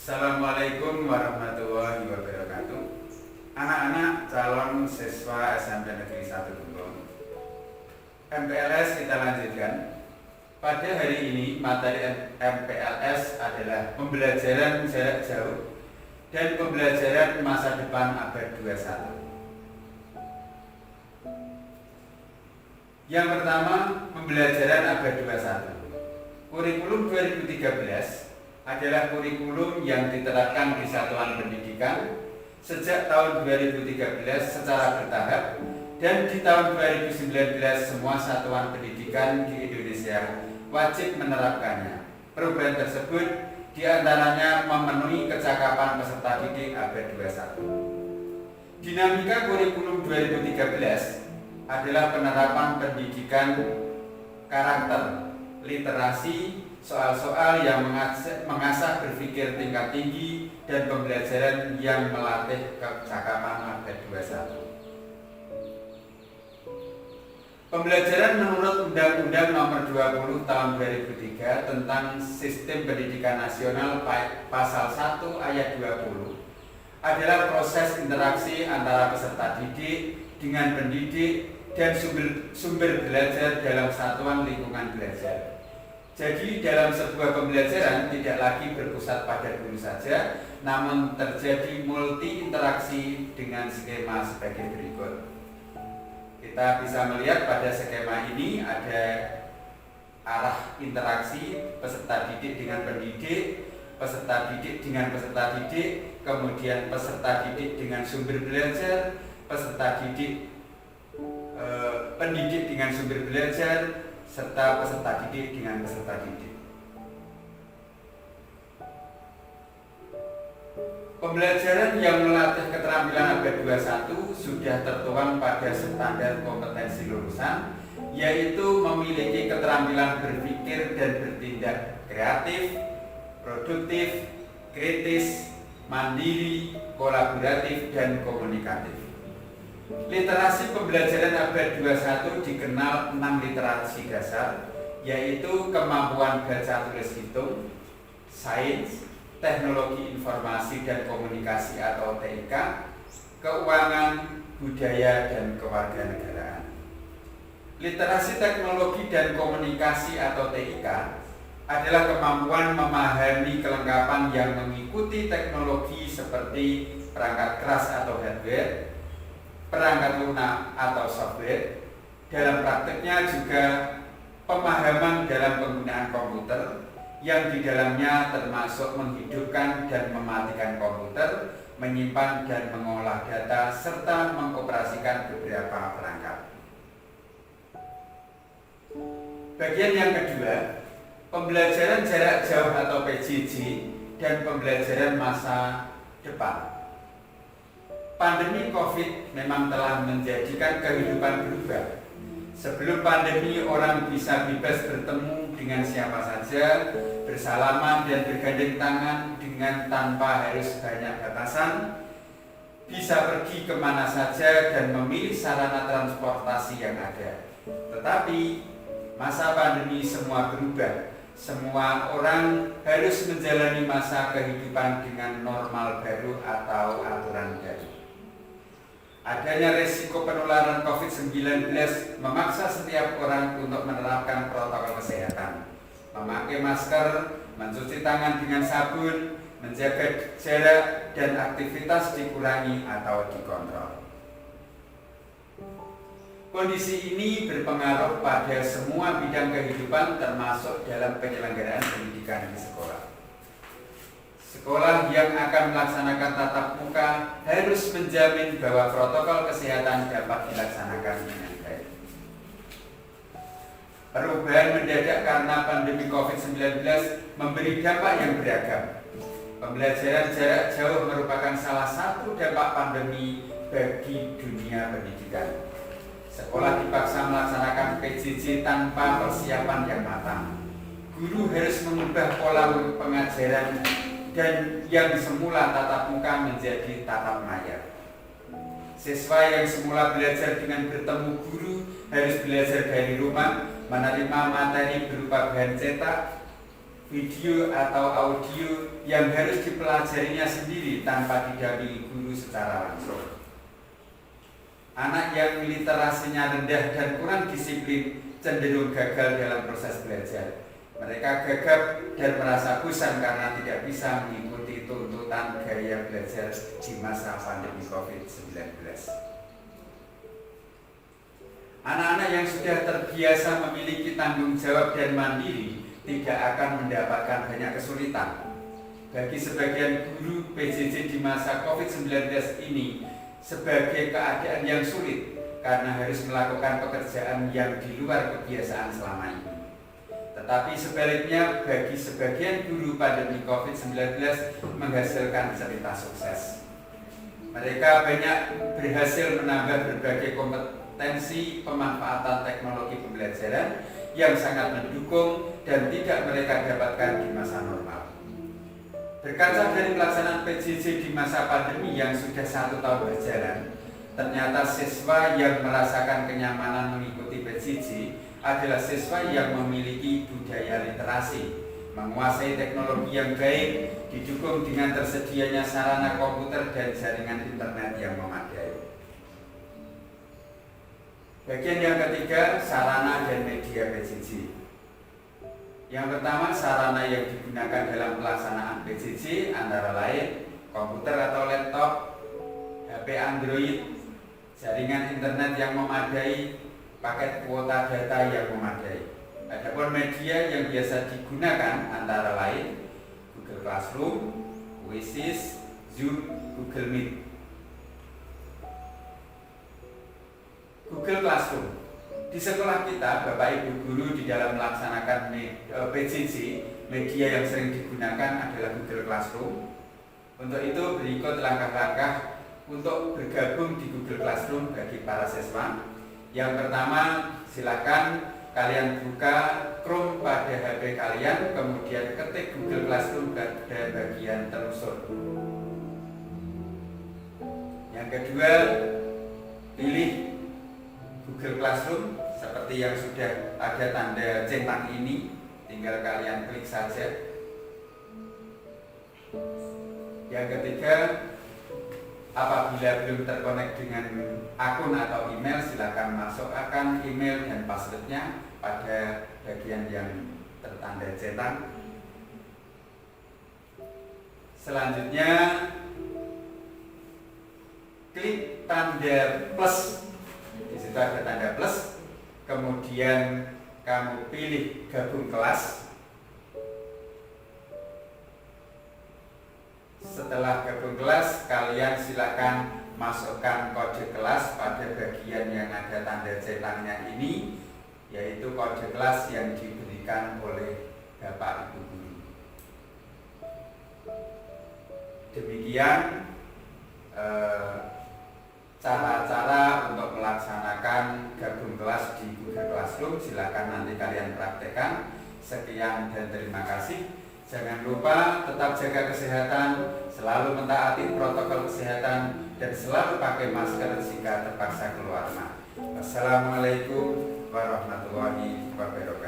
Assalamualaikum warahmatullahi wabarakatuh. Anak-anak calon siswa SMP Negeri 1 Gembong, MPLS kita lanjutkan. Pada hari ini materi MPLS adalah pembelajaran jarak jauh dan pembelajaran masa depan abad 21. Yang pertama, pembelajaran abad 21. Kurikulum 2013 adalah kurikulum yang diterapkan di satuan pendidikan sejak tahun 2013 secara bertahap, dan di tahun 2019 semua satuan pendidikan di Indonesia wajib menerapkannya. Perubahan tersebut diantaranya memenuhi kecakapan peserta didik abad 21. Dinamika kurikulum 2013 adalah penerapan pendidikan karakter, literasi, soal-soal yang mengasah berpikir tingkat tinggi, dan pembelajaran yang melatih kecakapan abad 21. Pembelajaran menurut Undang-Undang Nomor 20 Tahun 2003 tentang Sistem Pendidikan Nasional Pasal 1 Ayat 20 adalah proses interaksi antara peserta didik dengan pendidik dan sumber belajar dalam satuan lingkungan belajar. Jadi dalam sebuah pembelajaran tidak lagi berpusat pada guru saja, namun terjadi multi interaksi dengan skema sebagai berikut. Kita bisa melihat pada skema ini ada arah interaksi peserta didik dengan pendidik, peserta didik dengan peserta didik, kemudian peserta didik dengan sumber belajar, peserta didik pendidik dengan sumber belajar, serta peserta didik dengan peserta didik. Pembelajaran yang melatih keterampilan abad 21 sudah tertuang pada standar kompetensi lulusan, yaitu memiliki keterampilan berpikir dan bertindak kreatif, produktif, kritis, mandiri, kolaboratif, dan komunikatif. Literasi pembelajaran abad 21 dikenal 6 literasi dasar, yaitu kemampuan baca tulis hitung, sains, teknologi informasi dan komunikasi atau TIK, keuangan, budaya, dan kewarganegaraan. Literasi teknologi dan komunikasi atau TIK adalah kemampuan memahami kelengkapan yang mengikuti teknologi seperti perangkat keras atau hardware, perangkat lunak atau software. Dalam prakteknya juga pemahaman dalam penggunaan komputer, yang di dalamnya termasuk menghidupkan dan mematikan komputer, menyimpan dan mengolah data, serta mengoperasikan beberapa perangkat. Bagian yang kedua, pembelajaran jarak jauh atau PJJ dan pembelajaran masa depan. Pandemi COVID memang telah menjadikan kehidupan berubah. Sebelum pandemi, orang bisa bebas bertemu dengan siapa saja, bersalaman dan bergandeng tangan dengan tanpa harus banyak batasan, bisa pergi kemana saja dan memilih sarana transportasi yang ada. Tetapi masa pandemi semua berubah. Semua orang harus menjalani masa kehidupan dengan normal baru atau aturan baru. Adanya resiko penularan COVID-19 memaksa setiap orang untuk menerapkan protokol kesehatan, memakai masker, mencuci tangan dengan sabun, menjaga jarak, dan aktivitas dikurangi atau dikontrol. Kondisi ini berpengaruh pada semua bidang kehidupan, termasuk dalam penyelenggaraan pendidikan di sekolah. Sekolah yang akan melaksanakan tatap muka harus menjamin bahwa protokol kesehatan dapat dilaksanakan dengan baik. Perubahan mendadak karena pandemi COVID-19 memberi dampak yang beragam. Pembelajaran jarak jauh merupakan salah satu dampak pandemi bagi dunia pendidikan. Sekolah dipaksa melaksanakan PJJ tanpa persiapan yang matang. Guru harus mengubah pola pengajaran dan yang semula tatap muka menjadi tatap layar. Siswa yang semula belajar dengan bertemu guru harus belajar dari rumah, menerima materi berupa bahan cetak, video atau audio yang harus dipelajarinya sendiri tanpa didampingi guru secara langsung. Anak yang literasinya rendah dan kurang disiplin cenderung gagal dalam proses belajar. Mereka gagap dan merasa bosan karena tidak bisa mengikuti tuntutan gaya belajar di masa pandemi COVID-19. Anak-anak yang sudah terbiasa memiliki tanggung jawab dan mandiri tidak akan mendapatkan banyak kesulitan. Bagi sebagian guru, PJJ di masa COVID-19 ini sebagai keadaan yang sulit karena harus melakukan pekerjaan yang di luar kebiasaan selama ini. Tetapi sebaliknya, bagi sebagian guru, pandemi COVID-19 menghasilkan cerita sukses. Mereka banyak berhasil menambah berbagai kompetensi pemanfaatan teknologi pembelajaran yang sangat mendukung dan tidak mereka dapatkan di masa normal. Berkaca dari pelaksanaan PJJ di masa pandemi yang sudah 1 tahun berjalan, ternyata siswa yang merasakan kenyamanan mengikuti PJJ adalah siswa yang memiliki budaya literasi, menguasai teknologi yang baik, didukung dengan tersedianya sarana komputer dan jaringan internet yang memadai. Bagian yang ketiga, sarana dan media PJJ. Yang pertama, sarana yang digunakan dalam pelaksanaan PJJ antara lain komputer atau laptop, HP Android, jaringan internet yang memadai, paket kuota data yang memadai. Adapun media yang biasa digunakan antara lain Google Classroom, Oasis, Zoom, Google Meet. Google Classroom. Di sekolah kita, Bapak Ibu guru di dalam melaksanakan PJJ, media yang sering digunakan adalah Google Classroom. Untuk itu berikut langkah-langkah untuk bergabung di Google Classroom bagi para siswa. Yang pertama, silakan kalian buka Chrome pada HP kalian, kemudian ketik Google Classroom pada bagian telusur. Yang kedua, pilih Google Classroom seperti yang sudah ada tanda centang ini, tinggal kalian klik saja. Yang ketiga, apabila belum terkonek dengan akun atau email, silakan masukkan email dan passwordnya pada bagian yang tertanda centang. Selanjutnya, klik tanda plus. Di situ ada tanda plus. Kemudian kamu pilih gabung kelas. Setelah gabung kelas, kalian silakan masukkan kode kelas pada bagian yang ada tanda centangnya ini, yaitu kode kelas yang diberikan oleh Bapak Ibu guru. Demikian cara-cara untuk melaksanakan gabung kelas di Google Classroom. Silakan nanti kalian praktekkan. Sekian dan terima kasih. Jangan lupa tetap jaga kesehatan, selalu mentaati protokol kesehatan, dan selalu pakai masker jika terpaksa keluar rumah. Wassalamualaikum warahmatullahi wabarakatuh.